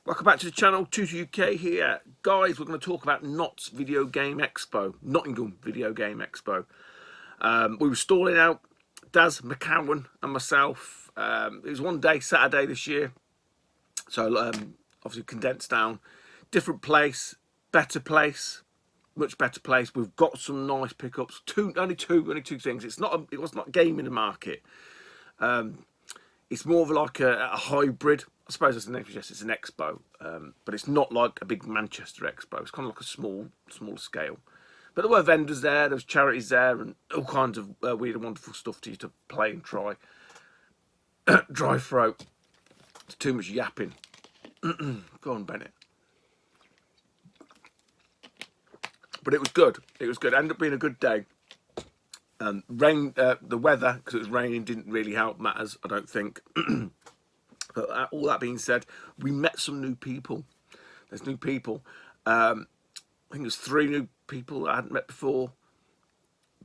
Welcome back to the channel, Tutor UK here. Guys, we're going to talk about Notts Video Game Expo, Nottingham Video Game Expo. We were stalling out, Daz McCowan and myself. It was one day, Saturday this year. So obviously condensed down. Different place, better place, much better place. We've got some nice pickups. Only two things. It was not a game in the market. It's more of like a hybrid. I suppose that's the name suggests. It's an expo, but it's not like a big Manchester expo. It's kind of like a smaller scale. But there were vendors there, there was charities there, and all kinds of weird and wonderful stuff to you to play and try. Dry throat. It's too much yapping. Go on, Bennett. But it was good. It was good. It ended up being a good day. Rain, the weather, because it was raining, didn't really help matters, I don't think. But all that being said, we met some new people. There's new people. I think there's 3 new people that I hadn't met before.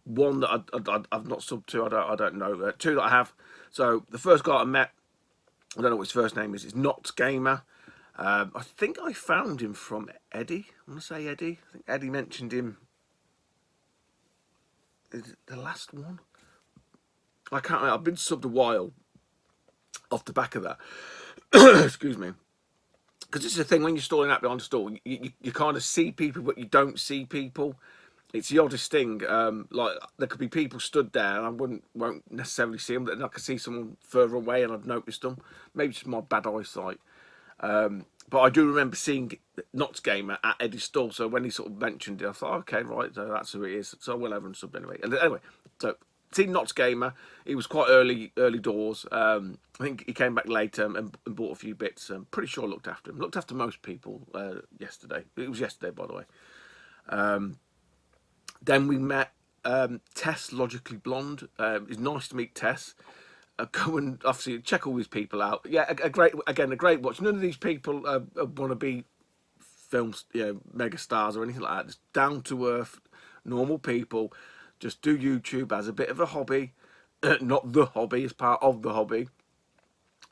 One that I've not subbed to. I don't know. 2 that I have. So the first guy I met, I don't know what his first name is. It's Nottingham Gamer. I think I found him from Eddie. I want to say Eddie. I think Eddie mentioned him. Is it the last one? I can't remember. I've been subbed a while off the back of that. Excuse me. Because this is the thing, when you're stalling out behind the stall, you kind of see people, but you don't see people. It's the oddest thing. Like, there could be people stood there, and I won't necessarily see them, but then I could see someone further away, and I've noticed them. Maybe it's my bad eyesight. But I do remember seeing Notts Gamer at Eddie's stall, so when he sort of mentioned it, I thought, okay, right, so that's who it is. So I went over and subbed anyway. And anyway, so seen Notts Gamer. He was quite early doors. I think he came back later and bought a few bits. I'm pretty sure I looked after him. Looked after most people yesterday. It was yesterday, by the way. Then we met Tess, Logically Blonde. It's nice to meet Tess. Go and obviously check all these people out. Yeah, a great watch. None of these people want to be films, mega stars or anything like that. Just down to earth, normal people. Just do YouTube as a bit of a hobby, not the hobby, as part of the hobby.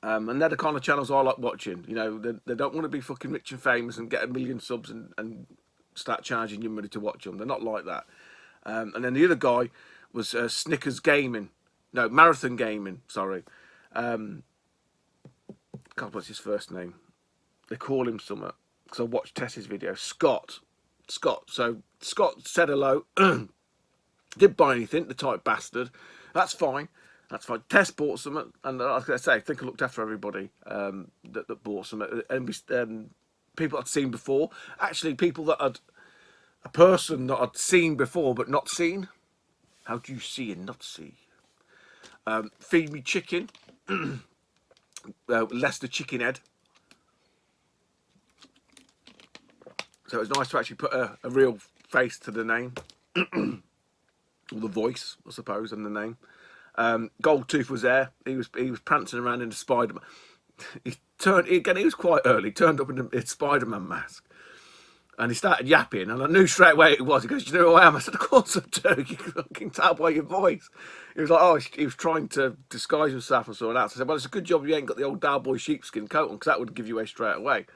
And they're the kind of channels I like watching. They don't want to be fucking rich and famous and get 1 million subs and start charging you money to watch them. They're not like that. And then the other guy was Snickers Gaming. No, Marathon Gaming, sorry. God, what's his first name? They call him something. Because I watched Tess's video. Scott. So Scott said hello. Didn't buy anything, the tight bastard. That's fine. Tess bought some, and I was going to say, I think I looked after everybody that bought some. And people I'd seen before. Actually, a person that I'd seen before but not seen. How do you see and not see? Feed Me Chicken, Leicester Chicken Head. So it was nice to actually put a real face to the name, or the voice, I suppose, and the name. Goldtooth was there. He was prancing around in a Spider-Man. He was quite early. Turned up in a Spider-Man mask. And he started yapping, and I knew straight away it was. He goes, "Do you know who I am?" I said, "Of course I do. You can tell by your voice." He was like, "Oh, he was trying to disguise himself and so on." I said, "Well, it's a good job you ain't got the old Cowboy sheepskin coat on, because that would give you away straight away."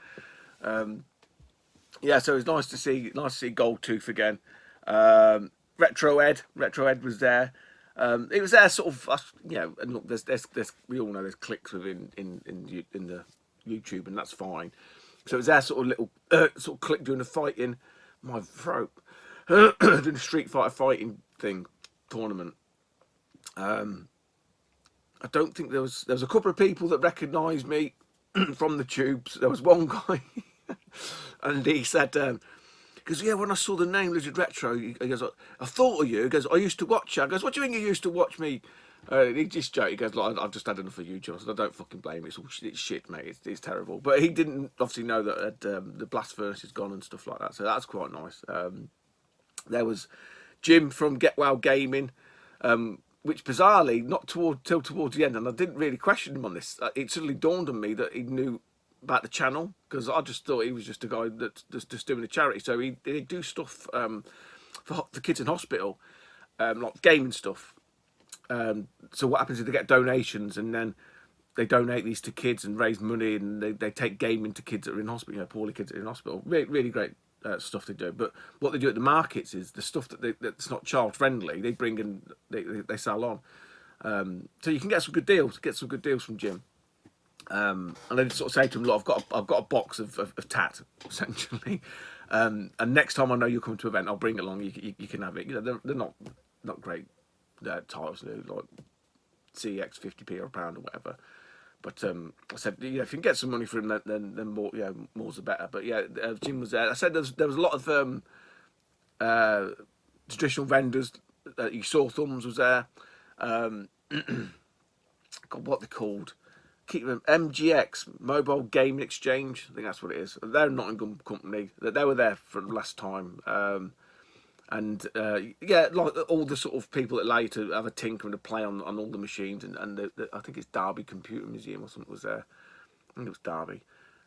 Yeah, so it was nice to see Goldtooth again. Retro Ed was there. It was there sort of, and look, there's we all know there's clicks within in the YouTube, and that's fine. So it was their sort of little sort of click doing a fighting, my throat, doing a Street Fighter fighting tournament. I don't think there was a couple of people that recognised me from the tubes. There was one guy, and he said, because yeah, when I saw the name Lizard Retro, he goes, "I thought of you." He goes, "I used to watch you." I goes, "What do you mean you used to watch me?" He just joked. He goes, "Like, I've just had enough of YouTube." I said, "I don't fucking blame you. It's shit, mate. It's terrible." But he didn't obviously know that the blast furnace is gone and stuff like that. So that's quite nice. There was Jim from Get Well Gaming, which bizarrely, not till towards the end, and I didn't really question him on this. It suddenly dawned on me that he knew about the channel, because I just thought he was just a guy that's just doing a charity. So he do stuff for kids in hospital, like gaming stuff. So what happens is they get donations, and then they donate these to kids and raise money, and they take gaming to kids that are in hospital, you know, poorly kids that are in hospital. Really, really great stuff they do. But what they do at the markets is the stuff that's not child friendly. They bring and they sell on. So you can get some good deals. From Jim. And I sort of say to him, look, I've got a box of tat essentially. And next time I know you're coming to an event, I'll bring it along. You can have it. You know, they're not great titles, you know, like CX 50p or a pound or whatever. But I said, you know, if you can get some money for him, then more, you know, more's the better. But yeah, Jim was there. I said there was a lot of traditional vendors. You saw Thumbs was there. God, what they called? Keep them MGX Mobile Gaming Exchange. I think that's what it is. They're a Nottingham company. They were there for the last time. And yeah, like all the sort of people that allow you to have a tinker and to play on all the machines, and I think it's Derby Computer Museum or something was there. I think it was Derby.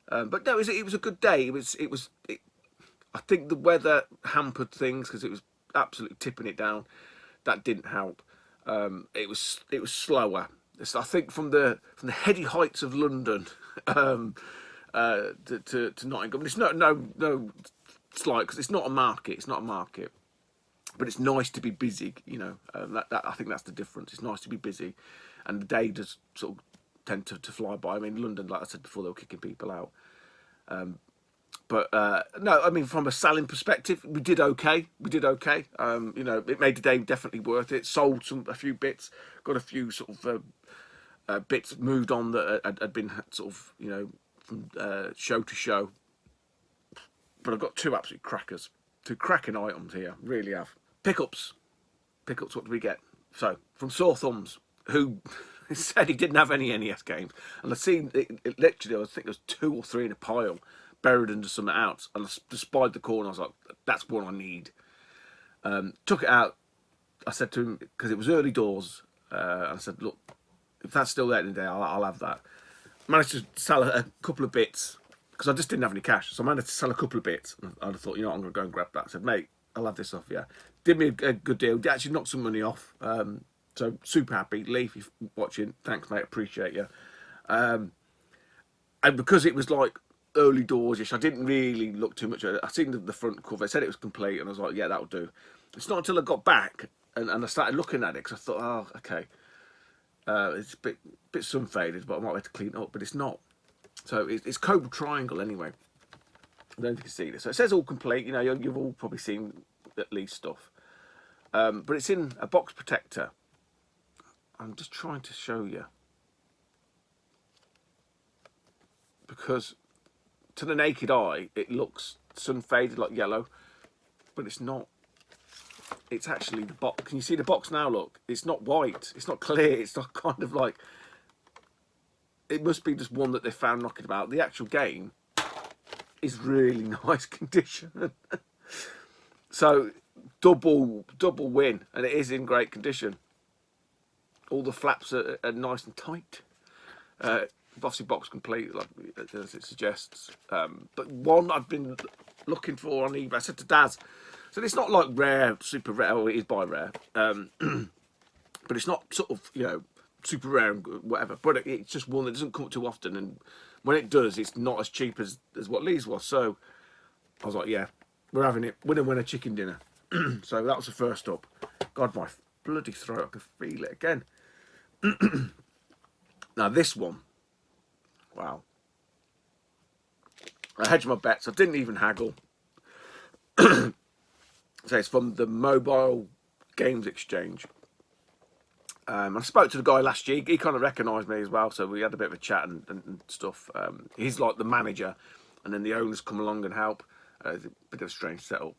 But no, it was a good day. I think the weather hampered things because it was absolutely tipping it down. That didn't help. It was slower. I think from the heady heights of London to Nottingham. It's no slight because it's not a market. It's not a market. But it's nice to be busy, you know. I think that's the difference. It's nice to be busy, and the day does sort of tend to fly by. I mean, London, like I said before, they were kicking people out. But no, I mean, from a selling perspective, we did okay. You know, it made the day definitely worth it. Sold a few bits, got a few sort of bits moved on that had been sort of, you know, from show to show. But I've got two absolute crackers, two cracking items here. Really have. Pickups, what do we get? So, from Sore Thumbs, who said he didn't have any NES games. And I've seen, it literally, I think there was 2 or 3 in a pile, buried under something else. And I just spied the corner, I was like, that's what I need. Took it out, I said to him, because it was early doors, and I said, look, if that's still there today, I'll have that. Managed to sell a couple of bits, because I just didn't have any cash. So I managed to sell a couple of bits. And I thought, you know what, I'm going to go and grab that. I said, mate, I'll have this off, yeah. Did me a good deal. Actually knocked some money off. So super happy. Leaf, if you're watching, thanks, mate. Appreciate you. And because it was like early doors-ish, I didn't really look too much at it. I seen the front cover. It said it was complete, and I was like, yeah, that'll do. It's not until I got back and I started looking at it, because I thought, oh, okay. It's a bit sun-faded, but I might have to clean it up, but it's not. So it's Cobra Triangle anyway. I don't know if you can see this. So it says all complete. You know, you've all probably seen at least stuff. But it's in a box protector. I'm just trying to show you. Because to the naked eye, it looks sun-faded like yellow. But it's not. It's actually the box. Can you see the box now? Look. It's not white. It's not clear. It's not kind of like... It must be just one that they found knocking about. The actual game is really nice condition. So double win, and it is in great condition. All the flaps are nice and tight. Obviously box complete, like as it suggests. But one I've been looking for on eBay. I said to Daz, so it's not like rare, super rare. Well, it is by rare, but it's not sort of, you know, super rare and whatever. But it's just one that doesn't come up too often, and when it does, it's not as cheap as what Lee's was. So I was like, yeah, we're having it. Winner, chicken dinner. So that was the first up. God, my bloody throat, I can feel it again. Now this one, wow. I hedged my bets. I didn't even haggle. So it's from the Mobile Games Exchange. I spoke to the guy last year. He kind of recognised me as well, so we had a bit of a chat and stuff. He's like the manager, and then the owners come along and help. It's a bit of a strange setup.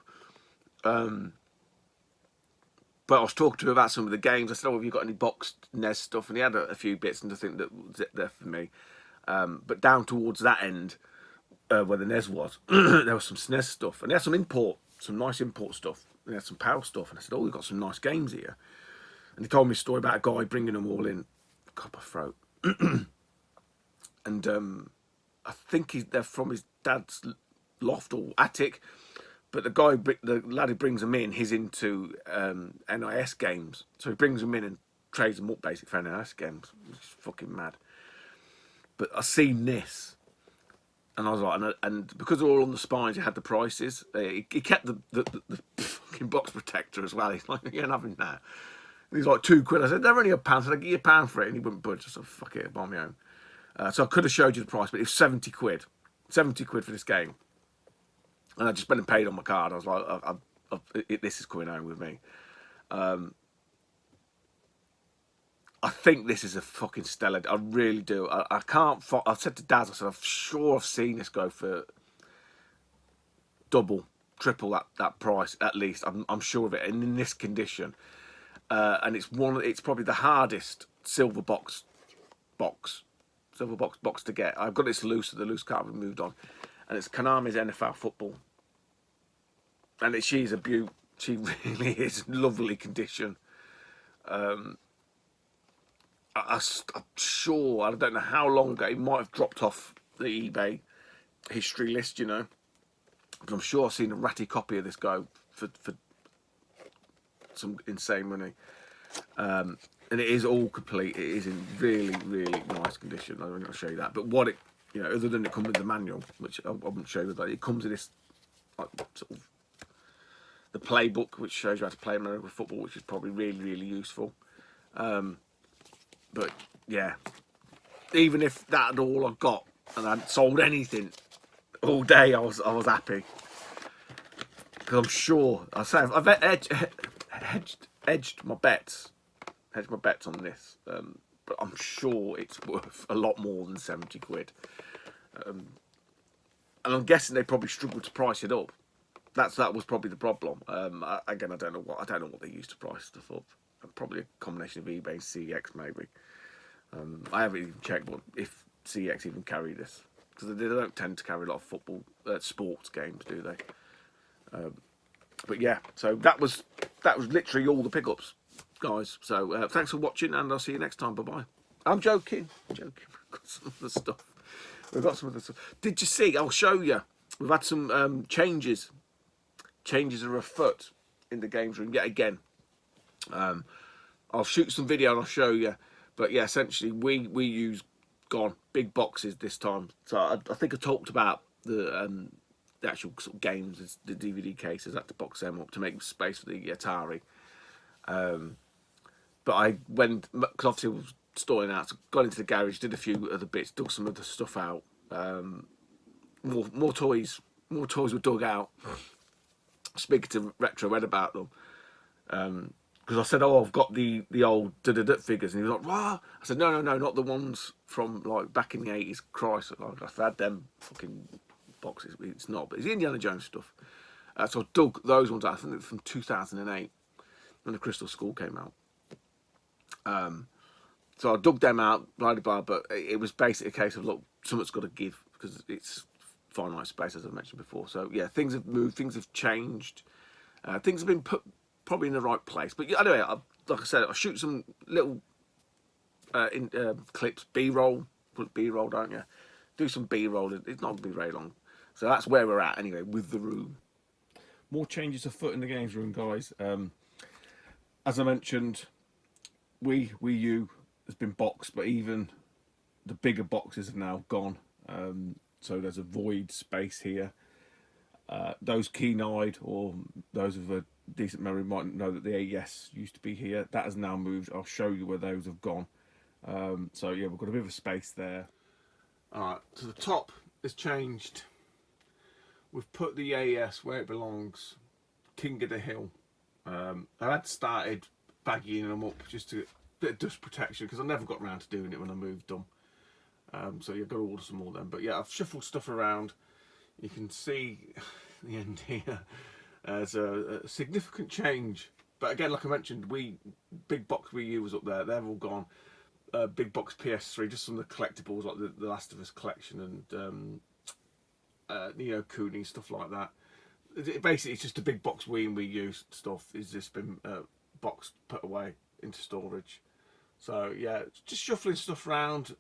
But I was talking to him about some of the games. I said, oh, have you got any boxed NES stuff? And he had a few bits, and I think that was it there for me. But down towards that end, where the NES was, there was some SNES stuff. And he had some nice import stuff. And he had some PAL stuff. And I said, oh, we've got some nice games here. And he told me a story about a guy bringing them all in. Copper throat. And I think they're from his dad's loft or attic. But the lad who brings them in, he's into NIS games. So he brings them in and trades them up basically for NIS games. Which is fucking mad. But I seen this, and I was like, and because they're all on the spines, it had the prices. He kept the fucking box protector as well. He's like, you ain't having that. And he's like, £2. I said, they're only £1. I said, I'll give you £1 for it, and he wouldn't budge. I said, fuck it, I'll buy my own. So I could have showed you the price, but it was 70 quid. 70 quid for this game. And I just went and paid on my card. I was like, this is coming home with me. I think this is a fucking stellar. I really do. I can't. I've said to Daz, I said, I'm sure I've seen this go for double, triple that price at least. I'm sure of it. And in this condition, and it's probably the hardest silver box to get. I've got this loose, so the loose can't be moved on, and it's Konami's NFL football, and she's a beaut. She really is lovely condition. I'm sure, I don't know how long ago, it might have dropped off the eBay history list, you know. But I'm sure I've seen a ratty copy of this go for some insane money. And it is all complete. It is in really, really nice condition. I'm going to show you that. But what it, you know, other than it comes with the manual, which I wouldn't show you that, it comes in this, like, sort of, the playbook, which shows you how to play American football, which is probably really, really useful. But yeah, even if that had all I got and I hadn't sold anything all day, I was happy, because I'm sure I've hedged my bets on this, but I'm sure it's worth a lot more than 70 quid, and I'm guessing they probably struggled to price it up. That was probably the problem. Again, I don't know what they used to price stuff up. Probably a combination of eBay and CEX maybe. I haven't even checked if CEX even carry this, because they don't tend to carry a lot of football sports games, do they? But yeah, so that was literally all the pickups, guys. So thanks for watching, and I'll see you next time. Bye bye. I'm joking. We've got some of the stuff. Did you see? I'll show you. We've had some changes. Changes are afoot in the games room yet again. I'll shoot some video and I'll show you. But yeah, essentially we use big boxes this time. So I think I talked about the actual sort of games, the DVD cases. I had to box them up to make space for the Atari. But I went, because obviously I was storing out, so got into the garage, did a few other bits, dug some of the stuff out. More toys were dug out. Speaking to Retro, read about them. Because I said, oh, I've got the old figures, and he was like, "What?" I said, no, not the ones from like back in the 80s. Christ, I've had them fucking boxes. It's not, but it's Indiana Jones stuff. So I dug those ones out. I think they're from 2008 when the Crystal Skull came out. So I dug them out, blah blah blah. But it was basically a case of, look, something's got to give, because it's finite space, as I mentioned before. So yeah, things have moved, things have changed, things have been put probably in the right place. But anyway, like I said, I'll shoot some little clips, B-roll. Put B-roll, don't you? Do some B-roll. It's not going to be very long. So that's where we're at anyway with the room. More changes afoot in the games room, guys. As I mentioned, Wii U has been boxed, but even the bigger boxes have now gone. So there's a void space here. Those keen-eyed, or those with a decent memory, might know that the AES used to be here. That has now moved. I'll show you where those have gone. So yeah, we've got a bit of a space there. Alright, so the top has changed. We've put the AES where it belongs, king of the hill. I had started bagging them up just to bit of dust protection, because I never got around to doing it when I moved them. So you've got to order some more then. But yeah, I've shuffled stuff around. You can see the end here as a significant change. But again, like I mentioned, big box Wii U was up there. They've all gone. Big box PS3, just some of the collectibles like the Last of Us collection and Neo Kuni, stuff like that. Basically, it's just a big box Wii and Wii U stuff. Is just been boxed, put away into storage. So yeah, just shuffling stuff around.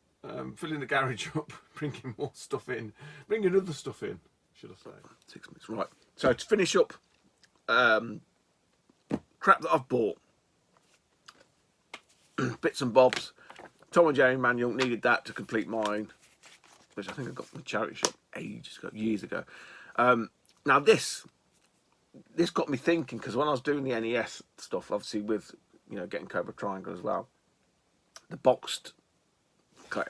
Filling the garage up, bringing more stuff in, bringing other stuff in, should I say. 6 minutes, right. So to finish up, crap that I've bought, bits and bobs. Tom and Jerry manual, needed that to complete mine. which I think I got from the charity shop years ago. Now this got me thinking, because when I was doing the NES stuff, obviously with getting Cobra Triangle as well, the boxed,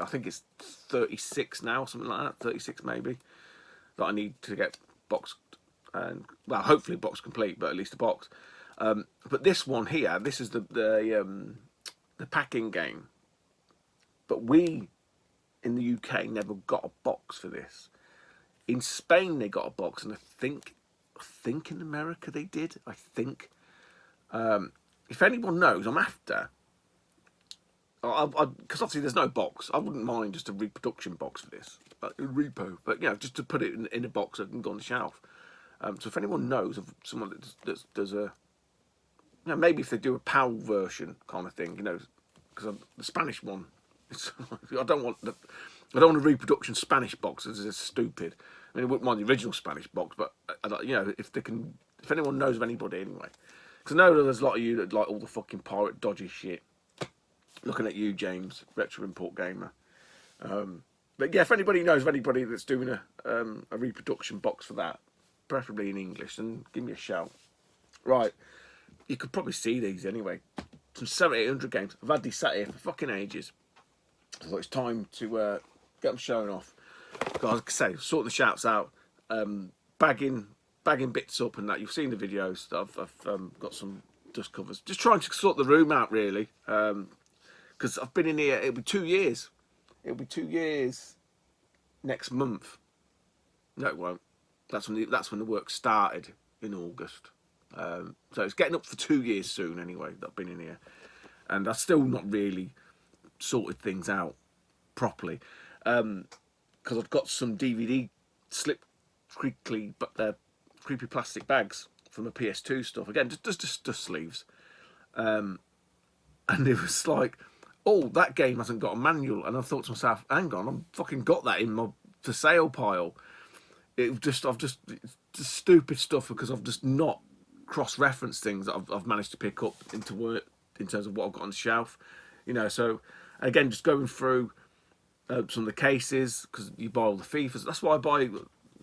I think it's 36 now, something like that, 36 maybe, that I need to get boxed, and well, hopefully box complete, but at least a box. But this one here, this is the packing game, but we in the UK never got a box for this. In Spain they got a box, and I think in America they did. I think. If anyone knows, I'm after. Because obviously there's no box. I wouldn't mind just a reproduction box for this, a repo. But just to put it in a box that can go on the shelf. So if anyone knows of someone that does a, maybe if they do a PAL version kind of thing, because the Spanish one, I don't want a reproduction Spanish box. It's stupid. I mean, I wouldn't mind the original Spanish box, but if anyone knows of anybody anyway, because I know there's a lot of you that like all the fucking pirate dodgy shit. Looking at you, James, Retro Import Gamer. But yeah, if anybody knows of anybody that's doing a reproduction box for that, preferably in English, then give me a shout. Right, you could probably see these anyway. Some 7,800 games. I've had these sat here for fucking ages. I thought it's time to get them shown off. Like I say, sorting the shouts out, bagging bits up and that. You've seen the videos. I've got some dust covers. Just trying to sort the room out, really. Because I've been in here, it'll be 2 years. It'll be 2 years next month. No, it won't. That's when the work started in August. So it's getting up for 2 years soon anyway that I've been in here. And I've still not really sorted things out properly. Because I've got some DVD creepy plastic bags from the PS2 stuff. Again, just dust sleeves. And it was like, oh, that game hasn't got a manual. And I thought to myself, hang on, I've fucking got that in my for sale pile. I've just stupid stuff, because I've just not cross-referenced things that I've managed to pick up into work in terms of what I've got on the shelf. So again, just going through some of the cases, because you buy all the FIFAs. That's why I buy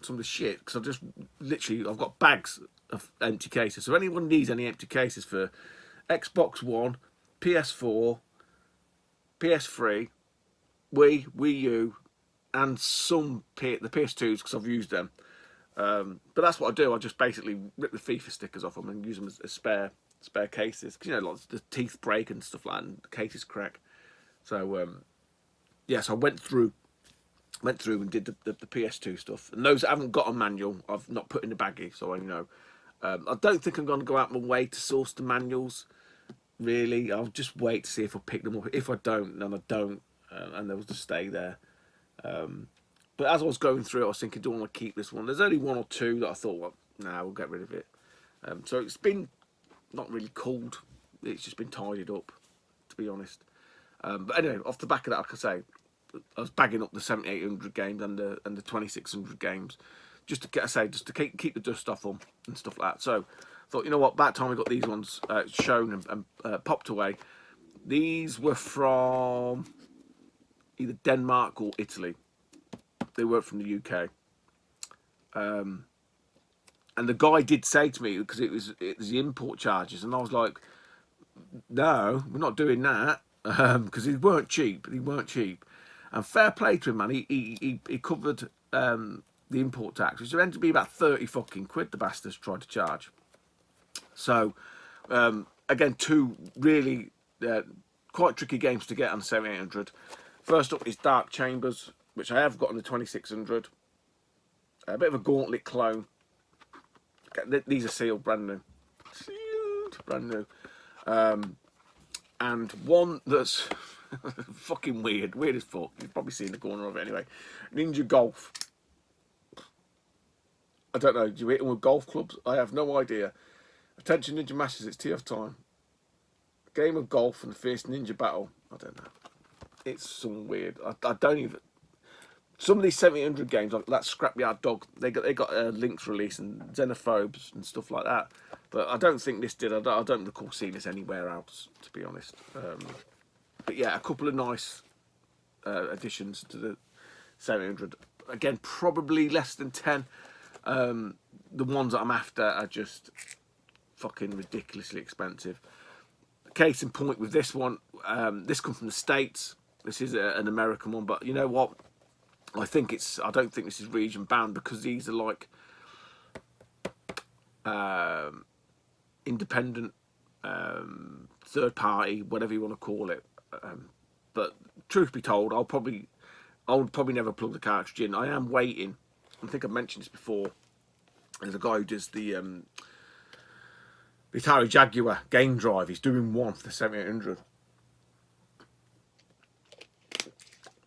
some of the shit, because I've got bags of empty cases. So if anyone needs any empty cases for Xbox One, PS4, PS3, Wii U, and some the PS2s, because I've used them. But that's what I do. I just basically rip the FIFA stickers off them and use them as spare cases. Because like the teeth break and stuff like that, and the cases crack. So so I went through and did the PS2 stuff. And those that haven't got a manual, I've not put in the baggie, so I know. I don't think I'm going to go out my way to source the manuals. Really, I'll just wait to see if I pick them up. If I don't, then I don't, and they'll just stay there. But as I was going through it, I was thinking, do I want to keep this one? There's only one or two that I thought, well, nah, we'll get rid of it. So it's been not really culled. It's just been tidied up, to be honest. But anyway, off the back of that, like I say, I was bagging up the 7,800 games and the 2,600 games, just to keep the dust off them and stuff like that. So I thought, you know what, about time we got these ones shown and popped away. These were from either Denmark or Italy. They weren't from the UK. And the guy did say to me, because it was the import charges, and I was like, no, we're not doing that, because they weren't cheap. And fair play to him, man. He covered the import tax, which ended to be about 30 fucking quid. The bastards tried to charge. So again, two really quite tricky games to get on the 7,800. First up is Dark Chambers, which I have got on the 2,600. A bit of a Gauntlet clone. These are sealed, brand new. And one that's fucking weird as fuck. You've probably seen the corner of it anyway. Ninja Golf. I don't know, do you hit them with golf clubs? I have no idea. Attention Ninja Masters, it's tee off time. Game of golf and the fierce ninja battle. I don't know. It's some weird. I don't even. Some of these 7,800 games, like that Scrapyard Dog, they got a Lynx release and Xenophobes and stuff like that. But I don't think this did. I don't recall seeing this anywhere else, to be honest. But yeah, a couple of nice additions to the 7800. Again, probably less than 10. The ones that I'm after are just fucking ridiculously expensive. Case in point with this one, this comes from the States. This is an American one, but you know what? I don't think this is region bound, because these are like independent, third party, whatever you want to call it. But truth be told, I'll probably never plug the cartridge in. I am waiting. I think I've mentioned this before. There's a guy who does the Atari Jaguar game drive. He's doing one for the 7800.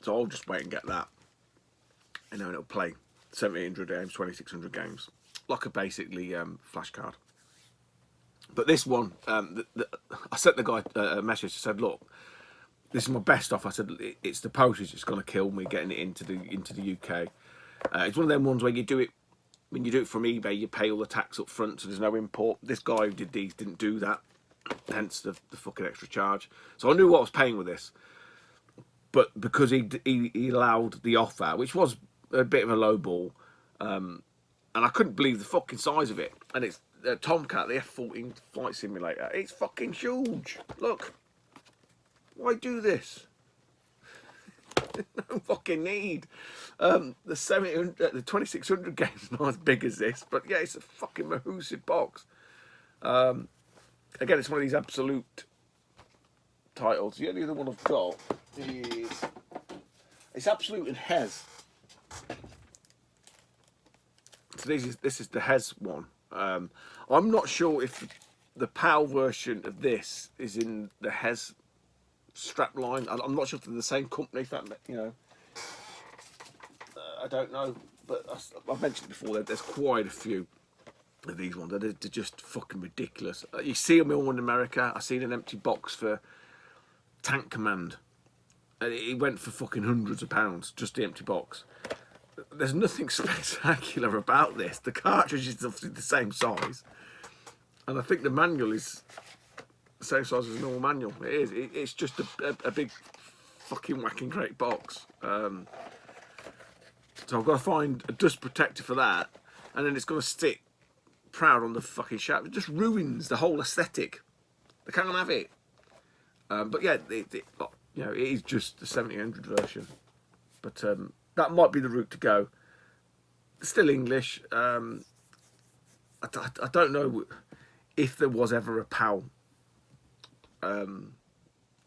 So I'll just wait and get that. And then it'll play 7800 games, 2600 games. Like a basically flash card. But this one, I sent the guy a message. I said, look, this is my best off. I said, it's the postage that's going to kill me getting it into the UK. It's one of them ones where you do it, when you do it from eBay, you pay all the tax up front, so there's no import. This guy who did these didn't do that, hence the fucking extra charge. So I knew what I was paying with this. But because he allowed the offer, which was a bit of a low ball, and I couldn't believe the fucking size of it. And it's Tomcat, the F-14 flight simulator. It's fucking huge. Look. Why do this? No fucking need. The 700, the 2600 game's not as big as this, but yeah, it's a fucking massive box. Again, it's one of these absolute titles. The only other one I've got is it's Absolute and Hez. So this is the Hez one. I'm not sure if the PAL version of this is in the Hez strap line. I'm not sure if they're the same company. If that, you know, I don't know. But I've mentioned it before. There's quite a few of these ones. They're just fucking ridiculous. You see them all in America. I seen an empty box for Tank Command, and it went for fucking hundreds of pounds, just the empty box. There's nothing spectacular about this. The cartridge is obviously the same size, and I think the manual is the same size as a normal manual. It is. It's just a big fucking whacking great box. So I've got to find a dust protector for that, and then it's going to stick proud on the fucking shaft. It just ruins the whole aesthetic. They can't have it. But yeah, you know, it is just the 7800 version. But that might be the route to go. It's still English. I don't know if there was ever a PAL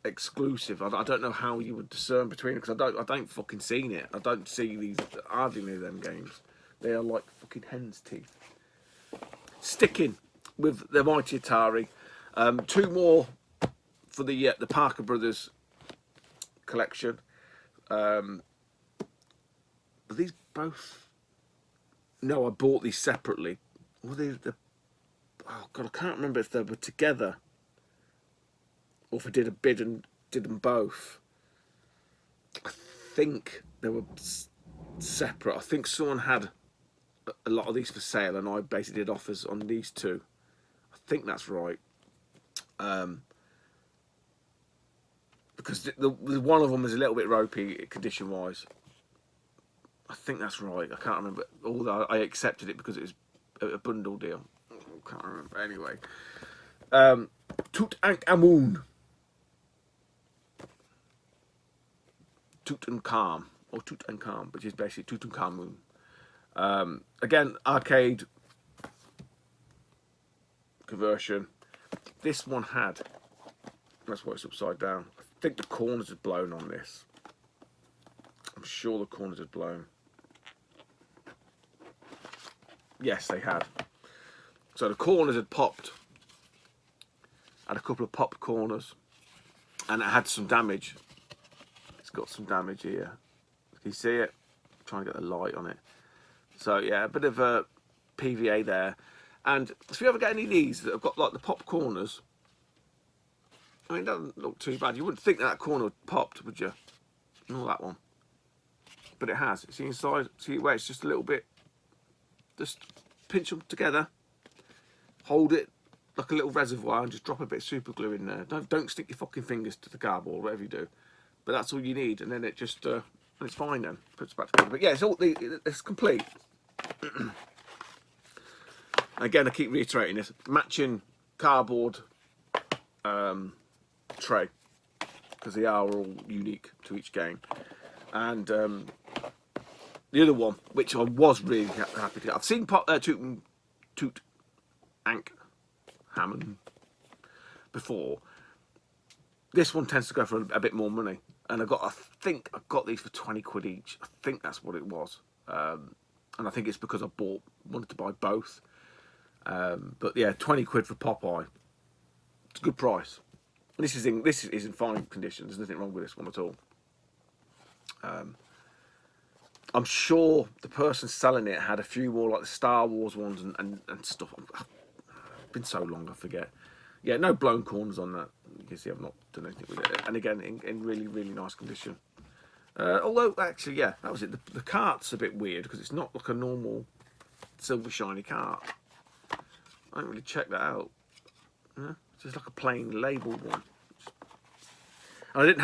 exclusive. I don't know how you would discern between it, because I don't fucking seen it. I don't see these hardly any of them games. They are like fucking hen's teeth. Sticking with the mighty Atari, two more for the Parker Brothers collection. Are these both? No, I bought these separately. Were they oh god, I can't remember if they were together or if I did a bid and did them both. I think they were separate. I think someone had a lot of these for sale, and I basically did offers on these two. I think that's right. Because the one of them is a little bit ropey condition wise. I think that's right. I can't remember. Although I accepted it because it was a bundle deal. I can't remember. Anyway, Tutankhamun, Tutankhamun, or Tutankhamun, which is basically Tutankhamun. Again, arcade conversion. This one had. That's why it's upside down. I think the corners had blown on this. I'm sure the corners had blown. Yes, they had. So the corners had popped. Had a couple of popped corners, and it had some damage. It's got some damage here. Can you see it? I'm trying to get the light on it. So yeah, a bit of a PVA there. And if you ever get any of these that have got like the pop corners, I mean, it doesn't look too bad. You wouldn't think that corner had popped, would you? Not that one. But it has. See inside? See where it's just a little bit. Just pinch them together. Hold it like a little reservoir and just drop a bit of super glue in there. Don't stick your fucking fingers to the cardboard, whatever you do. But that's all you need, and then it just and it's fine then. Puts it back together. But yeah, it's complete. Again, I keep reiterating this: matching cardboard tray, because they are all unique to each game. And the other one, which I was really happy to get, I've seen Toot Ank Hammond before. This one tends to go for a bit more money, and I think I got these for 20 quid each. I think that's what it was, and I think it's because I wanted to buy both. But yeah, 20 quid for Popeye. It's a good price. And this is in fine condition. There's nothing wrong with this one at all. I'm sure the person selling it had a few more like the Star Wars ones and stuff. It's been so long, I forget. Yeah, no blown corners on that. You can see I've not done anything with it. And again, in really, really nice condition. Although, actually, yeah, that was it. The cart's a bit weird because it's not like a normal silver shiny cart. I didn't really check that out. Yeah, it's just like a plain labelled one. And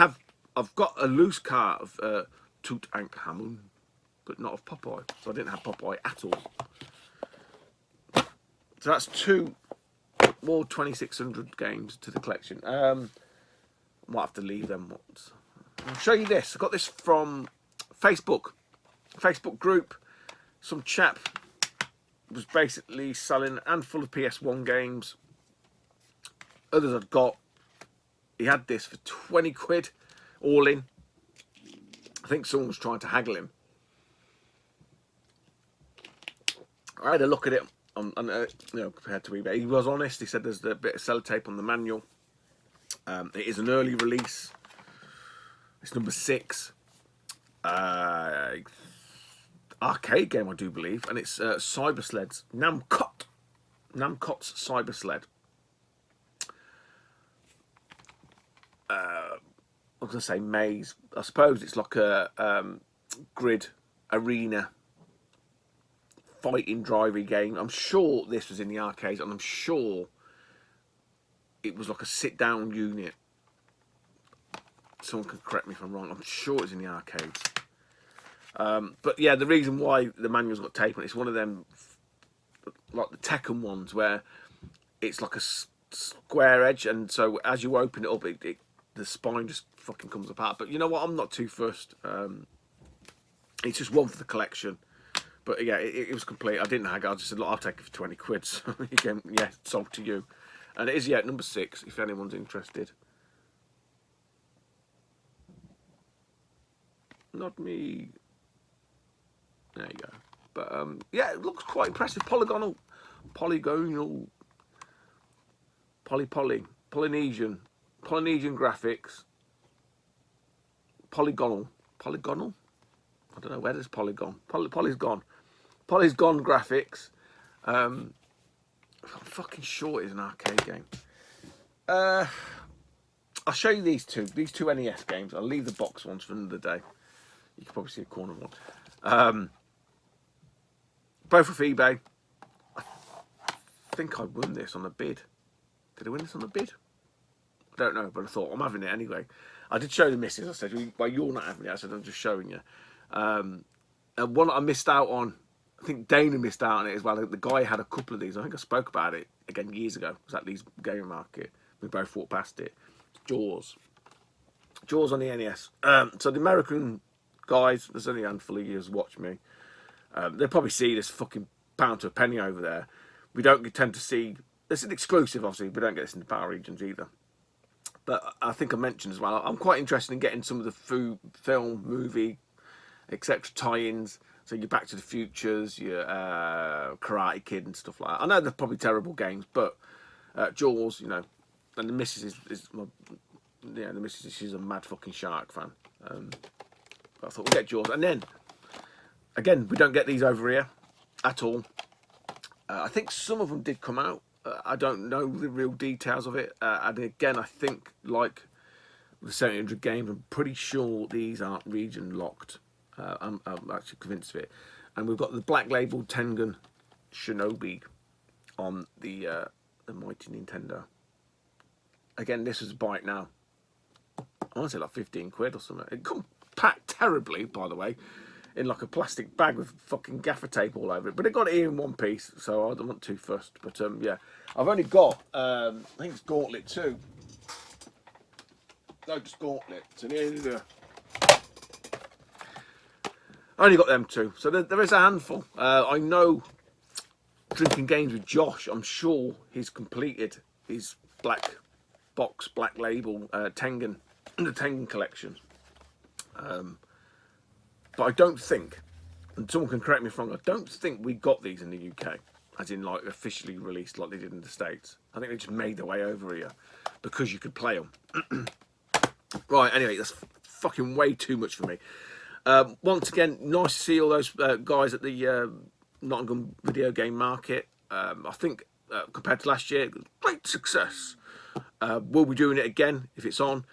I've got a loose cart of Tutankhamun, but not of Popeye. So I didn't have Popeye at all. So that's two more 2600 games to the collection. Might have to leave them once. I'll show you this. I got this from Facebook group. Some chap was basically selling a handful of PS1 games. Others I'd got. He had this for 20 quid, all in. I think someone was trying to haggle him. I had a look at it, compared to eBay. He was honest. He said there's a bit of sellotape on the manual. It is an early release. It's number 6. Arcade game, I do believe, and it's Cyber Sled's Namcot's Cyber Sled. I was going to say maze. I suppose it's like a grid arena fighting driving game. I'm sure this was in the arcades, and I'm sure it was like a sit-down unit. Someone can correct me if I'm wrong. I'm sure it's in the arcades. But yeah, the reason why the manual's got tape on it's one of them, like the Tekken ones, where it's like a square edge, and so as you open it up, the spine just fucking comes apart. But you know what? I'm not too fussed. It's just one for the collection. But yeah, it was complete. I didn't haggle. I just said, look, I'll take it for 20 quid. So again, yeah, sold to you. And it is, yeah, number 6, if anyone's interested. Not me. There you go. But yeah, it looks quite impressive. Polynesian, graphics. Polygonal. I don't know, where does polygon? Poly's gone. Poly's gone graphics. I'm fucking sure it is an arcade game. I'll show you these two NES games. I'll leave the box ones for another day. You can probably see a corner of one. Both off eBay. I think I won this on a bid. Did I win this on a bid? I don't know, but I thought I'm having it anyway. I did show the missus. I said, well, you're not having it. I said, I'm just showing you. And one I missed out on, I think Dana missed out on it as well. The guy had a couple of these. I think I spoke about it again years ago. It was at Lee's Game Market. We both walked past it. Jaws on the NES. So the American guys, there's only a handful of you who's watched me. They'll probably see this fucking pound to a penny over there. We don't tend to see. It's an exclusive, obviously. We don't get this in the power regions either. But I think I mentioned as well, I'm quite interested in getting some of the film, movie, etc. tie-ins. So your Back to the Futures, your Karate Kid and stuff like that. I know they're probably terrible games, but Jaws, you know, and the missus the missus, she's a mad fucking shark fan. But I thought we'll get Jaws. And then, again, we don't get these over here at all. I think some of them did come out. I don't know the real details of it. And again, I think, like the 700 games, I'm pretty sure these aren't region locked. I'm actually convinced of it. And we've got the black label Tengen Shinobi on the mighty Nintendo. Again, this is a bite now. I want to say like 15 quid or something. packed terribly, by the way, in like a plastic bag with fucking gaffer tape all over it. But I got it here in one piece, so I don't want too fussed. But yeah, I've only got, I think it's Gauntlet 2. No, just Gauntlet. I only got them two, so there is a handful. I know Drinking Games with Josh, I'm sure he's completed his black box, black label Tengen, the Tengen collection. But I don't think, and someone can correct me if I'm wrong, I don't think we got these in the UK, as in like officially released like they did in the States. I think they just made their way over here because you could play them. Right, anyway, that's fucking way too much for me. Once again, nice to see all those guys at the Nottingham video game market. I think compared to last year, great success. We'll be doing it again if it's on.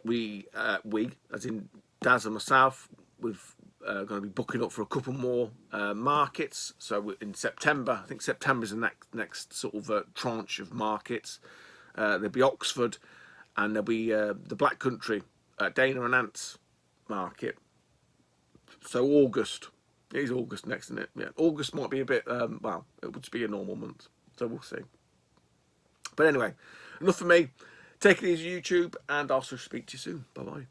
We, as in Daz and myself, we've going to be booking up for a couple more markets. So in September, I think September's the next sort of tranche of markets. There'll be Oxford, and there'll be the Black Country, Dana and Ants market. So August. It is August next, isn't it? Yeah, August might be a bit, well, it would be a normal month. So we'll see. But anyway, enough for me. Take it easy, YouTube, and I'll speak to you soon. Bye-bye.